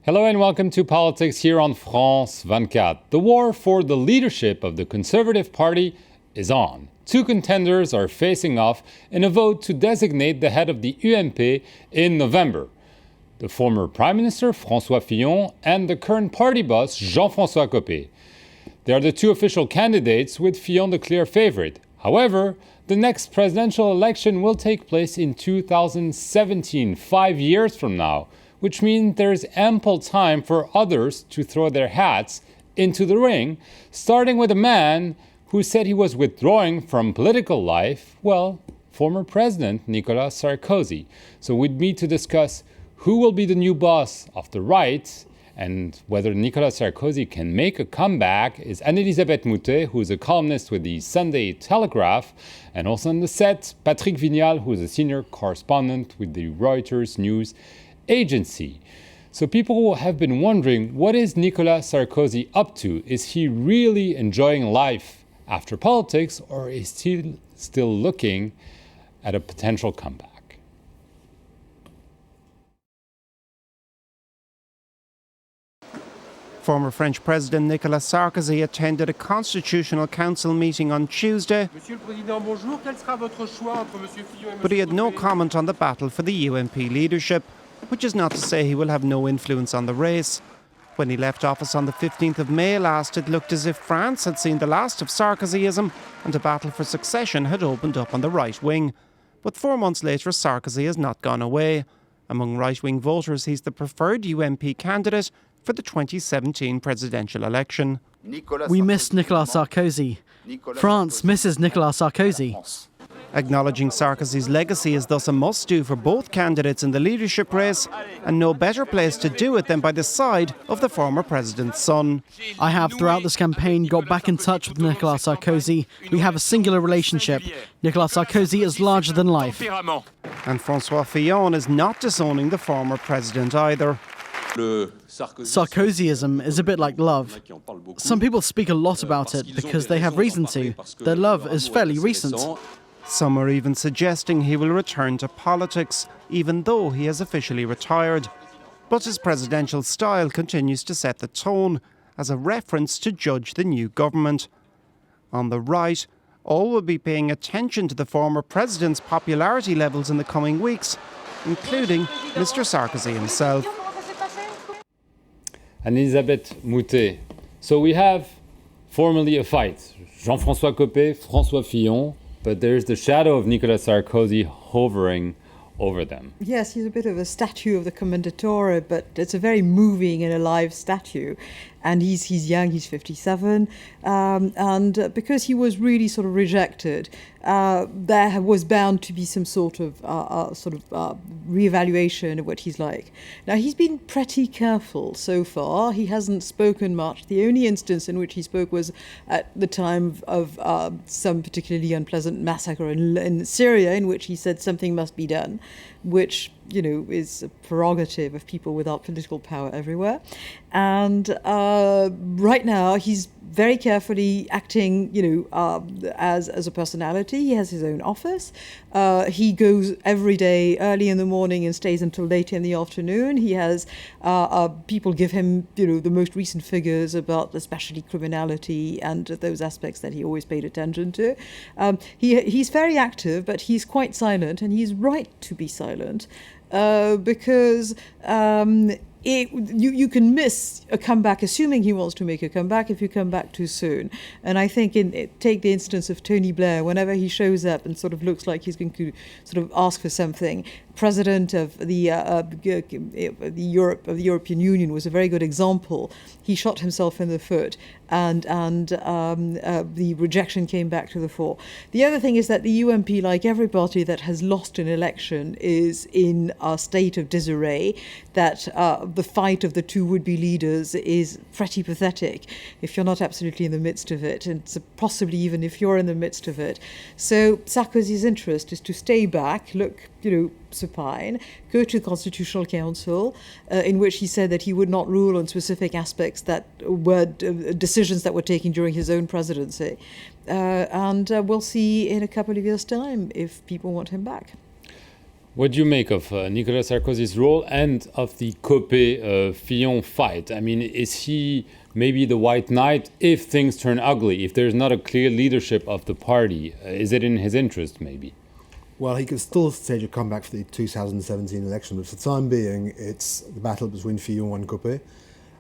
Hello and welcome to Politics here on France 24. The war for the leadership of the Conservative Party is on. Two contenders are facing off in a vote to designate the head of the UMP in November. The former Prime Minister François Fillon and the current party boss Jean-François Copé. They are the two official candidates, with Fillon the clear favorite. However, the next presidential election will take place in 2017, 5 years from now, which means there's ample time for others to throw their hats into the ring, starting with a man who said he was withdrawing from political life, well, former President Nicolas Sarkozy. So with me to discuss who will be the new boss of the right and whether Nicolas Sarkozy can make a comeback is Anne-Elisabeth Moutet, who is a columnist with the Sunday Telegraph, and also on the set, Patrick Vignal, who is a senior correspondent with the Reuters news agency. So people have been wondering, what is Nicolas Sarkozy up to? Is he really enjoying life after politics, or is he still looking at a potential comeback? Former French President Nicolas Sarkozy attended a Constitutional Council meeting on Tuesday, but he had no comment on the battle for the UMP leadership, which is not to say he will have no influence on the race. When he left office on the 15th of May last, it looked as if France had seen the last of Sarkozyism and a battle for succession had opened up on the right wing. But 4 months later, Sarkozy has not gone away. Among right-wing voters, he's the preferred UMP candidate for the 2017 presidential election. We miss Nicolas Sarkozy. France misses Nicolas Sarkozy. Acknowledging Sarkozy's legacy is thus a must-do for both candidates in the leadership race, and no better place to do it than by the side of the former president's son. I have, throughout this campaign, got back in touch with Nicolas Sarkozy. We have a singular relationship. Nicolas Sarkozy is larger than life. And François Fillon is not disowning the former president either. Sarkozyism is a bit like love. Some people speak a lot about it because they have reason to. Their love is fairly recent. Some are even suggesting he will return to politics, even though he has officially retired. But his presidential style continues to set the tone, as a reference to judge the new government. On the right, all will be paying attention to the former president's popularity levels in the coming weeks, including Mr. Sarkozy himself. Anne-Elisabeth Moutet. So we have formally a fight. Jean-François Copé, François Fillon, but there's the shadow of Nicolas Sarkozy hovering over them. Yes, he's a bit of a statue of the Commendatore, but it's a very moving and alive statue. And he's young, he's 57, and because he was really sort of rejected, there was bound to be some sort of reevaluation of what he's like. Now, he's been pretty careful so far. He hasn't spoken much. The only instance in which he spoke was at the time of some particularly unpleasant massacre in Syria, in which he said something must be done, which, you know, is a prerogative of people without political power everywhere. And right now, he's very carefully acting, as a personality. He has his own office. He goes every day early in the morning and stays until late in the afternoon. He has people give him, the most recent figures about especially criminality and those aspects that he always paid attention to. He's very active, but he's quite silent, and he's right to be silent because you can miss a comeback, assuming he wants to make a comeback, if you come back too soon. And I think take the instance of Tony Blair. Whenever he shows up and sort of looks like he's going to sort of ask for something, President of the European Union was a very good example. He shot himself in the foot, and the rejection came back to the fore. The other thing is that the UMP, like every party that has lost an election, is in a state of disarray, that the fight of the two would-be leaders is pretty pathetic if you're not absolutely in the midst of it, and possibly even if you're in the midst of it. So Sarkozy's interest is to stay back, look, supine, go to the Constitutional Council, in which he said that he would not rule on specific aspects that were decisions that were taken during his own presidency. And we'll see in a couple of years' time if people want him back. What do you make of Nicolas Sarkozy's role and of the Copé-Fillon fight? I mean, is he maybe the white knight if things turn ugly, if there's not a clear leadership of the party? Is it in his interest, maybe? Well, he can still stage a comeback for the 2017 election, but for the time being, it's the battle between Fillon and Copé.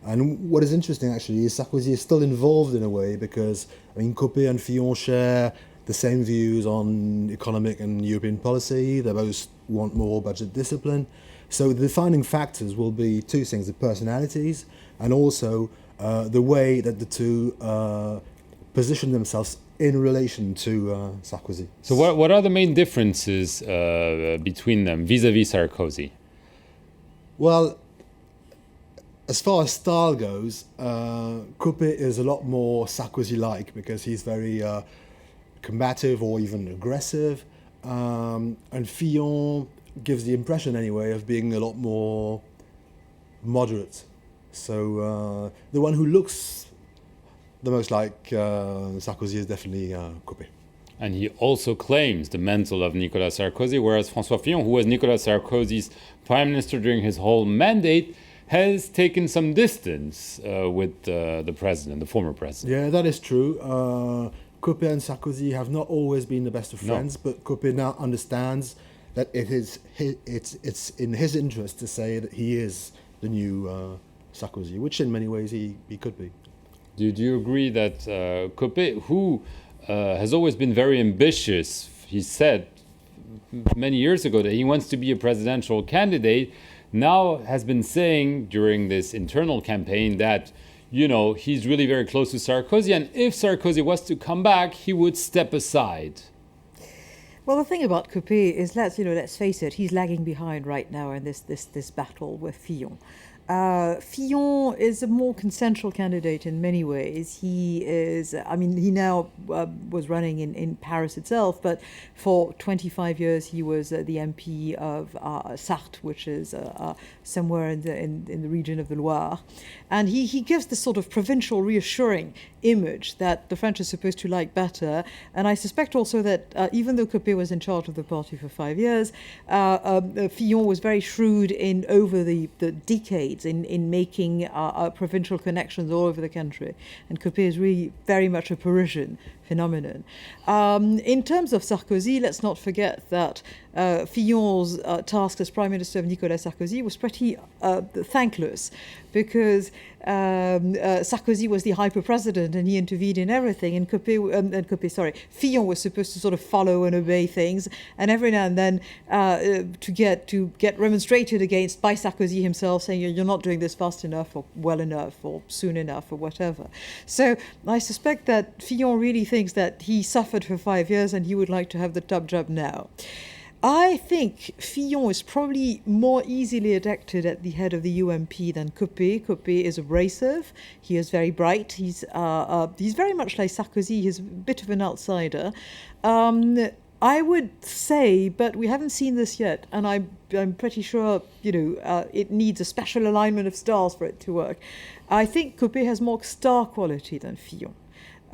And what is interesting, actually, is Sarkozy is still involved in a way because, I mean, Copé and Fillon share the same views on economic and European policy. They both want more budget discipline. So the defining factors will be two things: the personalities and also the way that the two position themselves in relation to Sarkozy. So what are the main differences between them vis-à-vis Sarkozy? Well, as far as style goes, Copé is a lot more Sarkozy-like because he's very combative or even aggressive. And Fillon gives the impression, anyway, of being a lot more moderate. So the one who looks the most like Sarkozy is definitely Copé. And he also claims the mantle of Nicolas Sarkozy, whereas François Fillon, who was Nicolas Sarkozy's prime minister during his whole mandate, has taken some distance with the president, the former president. Yeah, that is true. Copé and Sarkozy have not always been the best of friends, but Copé now understands that it's in his interest to say that he is the new Sarkozy, which in many ways he could be. Do you agree that Copé, who has always been very ambitious, he said many years ago that he wants to be a presidential candidate, now has been saying during this internal campaign that, you know, he's really very close to Sarkozy, and if Sarkozy was to come back, he would step aside? Well, the thing about Copé is, let's face it, he's lagging behind right now in this battle with Fillon. Fillon is a more consensual candidate in many ways. He now was running in Paris itself, but for 25 years he was the MP of Sarthe, which is somewhere in the region of the Loire. And he gives this sort of provincial, reassuring image that the French are supposed to like better. And I suspect also that even though Copé was in charge of the party for 5 years, Fillon was very shrewd over the decades in making provincial connections all over the country. And Copé is really very much a Parisian phenomenon. In terms of Sarkozy, let's not forget that Fillon's task as Prime Minister of Nicolas Sarkozy was pretty thankless, because Sarkozy was the hyper-president and he intervened in everything, and Fillon was supposed to sort of follow and obey things, and every now and then to get remonstrated against by Sarkozy himself, saying you're not doing this fast enough or well enough or soon enough or whatever. So I suspect that Fillon really thinks that he suffered for 5 years and he would like to have the top job now. I think Fillon is probably more easily elected at the head of the UMP than Copé. Copé is abrasive. He is very bright. He's very much like Sarkozy. He's a bit of an outsider. I would say, but we haven't seen this yet, and I'm pretty sure it needs a special alignment of stars for it to work. I think Copé has more star quality than Fillon.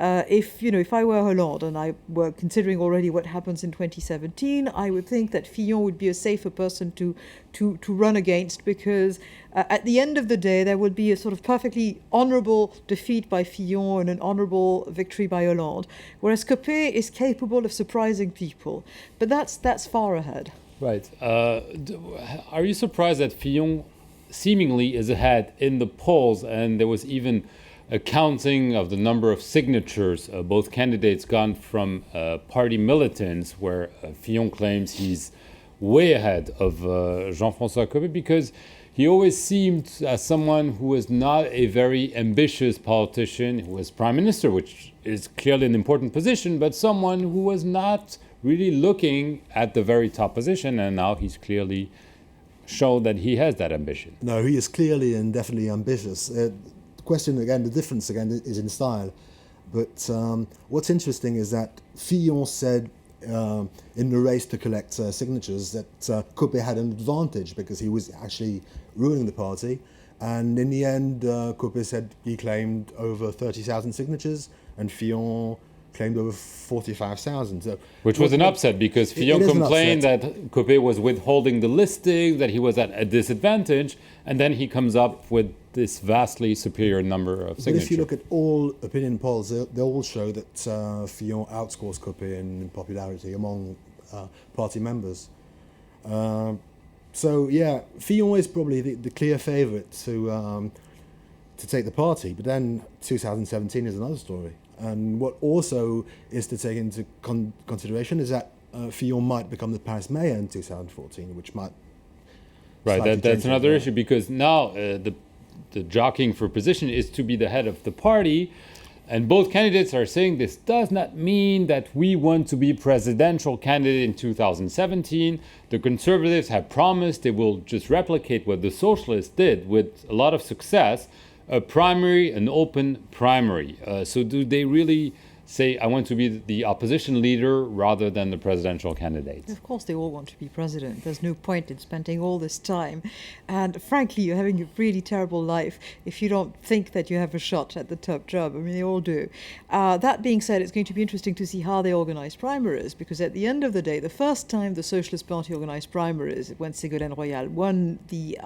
If I were Hollande and I were considering already what happens in 2017, I would think that Fillon would be a safer person to run against, because at the end of the day there would be a sort of perfectly honourable defeat by Fillon and an honourable victory by Hollande, whereas Copé is capable of surprising people. But that's far ahead. Right. Are you surprised that Fillon seemingly is ahead in the polls, and there was even a counting of the number of signatures both candidates gone from party militants, where Fillon claims he's way ahead of Jean-François Copé, because he always seemed as someone who was not a very ambitious politician, who was prime minister, which is clearly an important position, but someone who was not really looking at the very top position, and now he's clearly shown that he has that ambition. No, he is clearly and definitely ambitious. Question again, the difference again is in style. But what's interesting is that Fillon said in the race to collect signatures that Copé had an advantage because he was actually ruling the party. And in the end, Copé said he claimed over 30,000 signatures and Fillon claimed over 45,000. So Which was an upset because Fillon is an complained upset. that Copé was withholding the listing, that he was at a disadvantage, and then he comes up with this vastly superior number of But signatures. if you look at all opinion polls, they all show that Fillon outscores Copé in popularity among party members. So yeah, Fillon is probably the clear favourite to take the party. But then 2017 is another story. And what also is to take into consideration is that Fillon might become the Paris mayor in 2014, which might Right, slightly that's change another it. issue because now the jockeying for position is to be the head of the party, and both candidates are saying this does not mean that we want to be presidential candidate in 2017. The Conservatives have promised they will just replicate what the Socialists did with a lot of success, a primary, an open primary. So do they really say, I want to be the opposition leader rather than the presidential candidate? Of course, they all want to be president. There's no point in spending all this time. And frankly, you're having a really terrible life if you don't think that you have a shot at the top job. I mean, they all do. That being said, it's going to be interesting to see how they organize primaries, because at the end of the day, the first time the Socialist Party organized primaries, when Ségolène Royal won the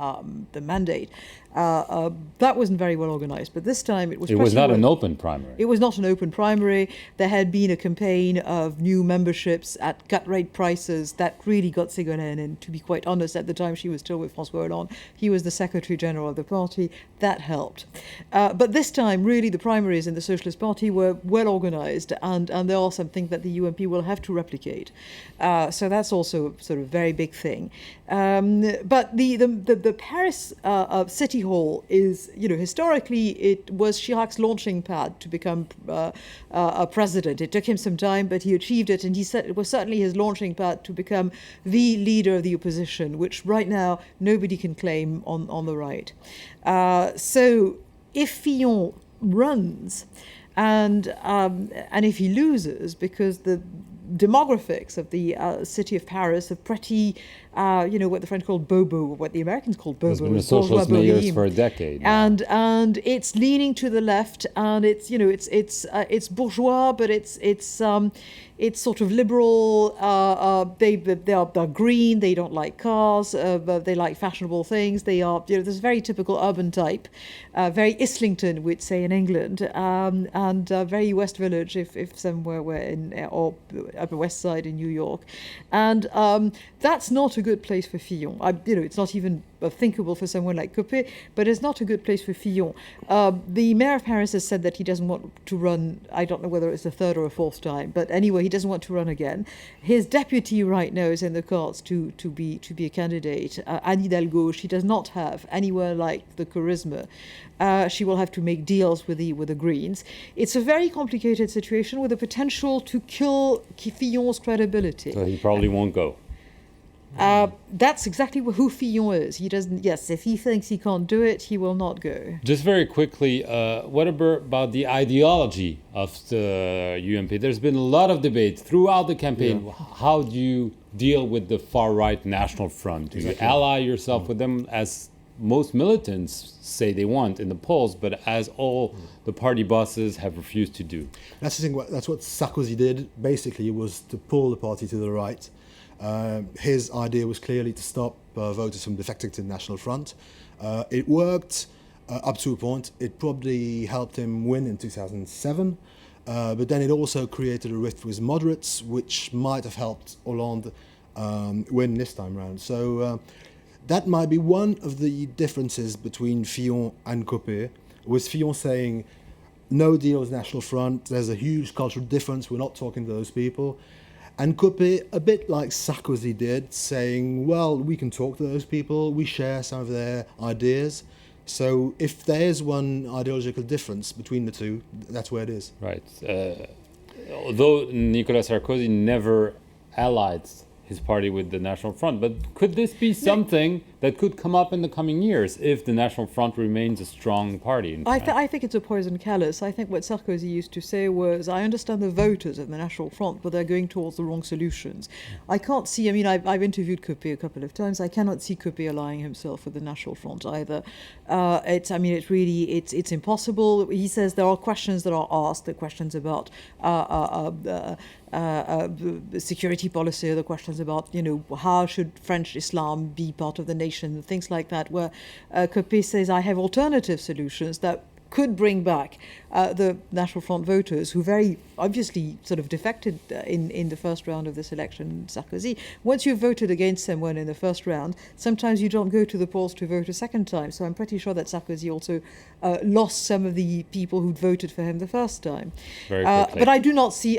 mandate, that wasn't very well organized. But this time it was. It was not pretty an well- open primary. It was not an open primary. There had been a campaign of new memberships at gut rate prices that really got Ségolène in. To be quite honest, at the time she was still with François Hollande. He was the Secretary General of the party. That helped. But this time, really, the primaries in the Socialist Party were well organized, and they are something that the UMP will have to replicate. So that's also a sort of very big thing. But the Paris City Hall is, historically it was Chirac's launching pad to become a president. It took him some time, but he achieved it, and he said it was certainly his launching pad to become the leader of the opposition, which right now nobody can claim on the right. So if Fillon runs, and if he loses, because the demographics of the city of Paris are pretty, what the French call bobo, what the Americans call bobo. There's been a bourgeois socialist mayors boheme. for a decade now. And it's leaning to the left, and it's bourgeois, but it's sort of liberal. They're green. They don't like cars. But they like fashionable things. They are, this very typical urban type, very Islington, we'd say in England, and very West Village, if somewhere were in or Upper West Side in New York, and that's not a good place for Fillon. It's not even thinkable for someone like Copé, but it's not a good place for Fillon. The mayor of Paris has said that he doesn't want to run. I don't know whether it's a third or a fourth time, but anyway, he doesn't want to run again. His deputy right now is in the cards to be a candidate. Anne Hidalgo, she does not have anywhere like the charisma. She will have to make deals with the Greens. It's a very complicated situation with the potential to kill Fillon's credibility. So he probably won't go. That's exactly who Fillon is. He doesn't. Yes, if he thinks he can't do it, he will not go. Just very quickly, what about the ideology of the UMP? There's been a lot of debate throughout the campaign. Yeah. How do you deal with the far-right National Front? Do you ally yourself with them, as most militants say they want in the polls, but as all the party bosses have refused to do? That's the thing. That's what Sarkozy did. Basically, was to pull the party to the right. His idea was clearly to stop voters from defecting to the National Front. It worked up to a point. It probably helped him win in 2007, but then it also created a rift with moderates, which might have helped Hollande win this time round. So that might be one of the differences between Fillon and Copé, with Fillon saying, no deal with National Front, there's a huge cultural difference, we're not talking to those people. And Copé, a bit like Sarkozy did, saying, well, we can talk to those people, we share some of their ideas. So if there's one ideological difference between the two, that's where it is. Right. Although Nicolas Sarkozy never allied his party with the National Front, but could this be something that could come up in the coming years if the National Front remains a strong party in France? I think it's a poison chalice. I think what Sarkozy used to say was, I understand the voters of the National Front, but they're going towards the wrong solutions. I can't see, I've interviewed Copé a couple of times. I cannot see Copé allying himself with the National Front either. It's impossible. He says there are questions that are asked, the questions about security policy, the questions about, how should French Islam be part of the nation, things like that, where Copé says, I have alternative solutions that could bring back the National Front voters who very obviously sort of defected in the first round of this election, Sarkozy. Once you've voted against someone in the first round, sometimes you don't go to the polls to vote a second time. So I'm pretty sure that Sarkozy also lost some of the people who'd voted for him the first time. Very quickly. But I do not see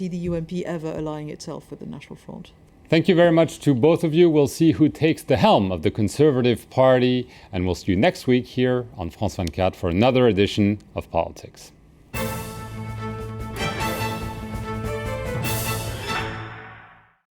the UMP ever allying itself with the National Front. Thank you very much to both of you. We'll see who takes the helm of the Conservative Party, and we'll see you next week here on France 24 for another edition of Politics.